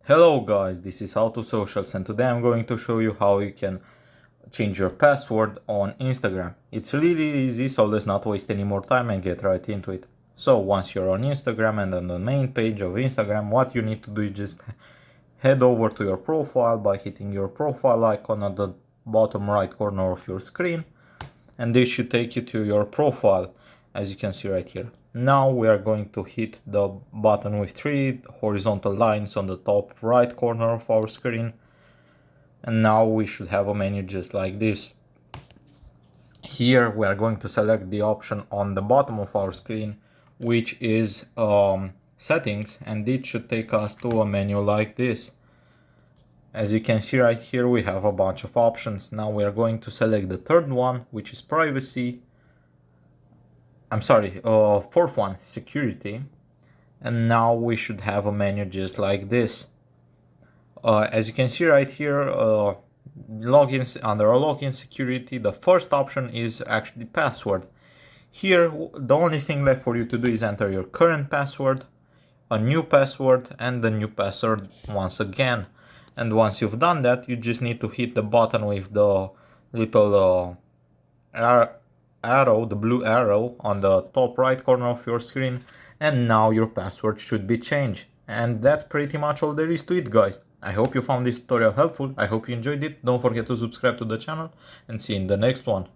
Hello guys, this is How to Socials and today I'm going to show you how you can change your password on Instagram. It's really easy, so let's not waste any more time and get right into it. So once you're on Instagram and on the main page of Instagram, what you need to do is just head over to your profile by hitting your profile icon at the bottom right corner of your screen, and this should take you to your profile, as you can see right here. Now we are going to hit the button with three horizontal lines on the top right corner of our screen, and now we should have a menu just like this. Here we are going to select the option on the bottom of our screen, which is settings, and it should take us to a menu like this. As you can see right here, we have a bunch of options. Now we are going to select the third one, which is privacy. Fourth one, security. And now we should have a menu just like this. As you can see right here, logins, under login security, the first option is actually password. Here, the only thing left for you to do is enter your current password, a new password, and the new password once again. And once you've done that, you just need to hit the button with the little arrow, the blue arrow on the top right corner of your screen, and now your password should be changed. And that's pretty much all there is to it, guys. I hope you found this tutorial helpful. I hope you enjoyed it. Don't forget to subscribe to the channel and see you in the next one.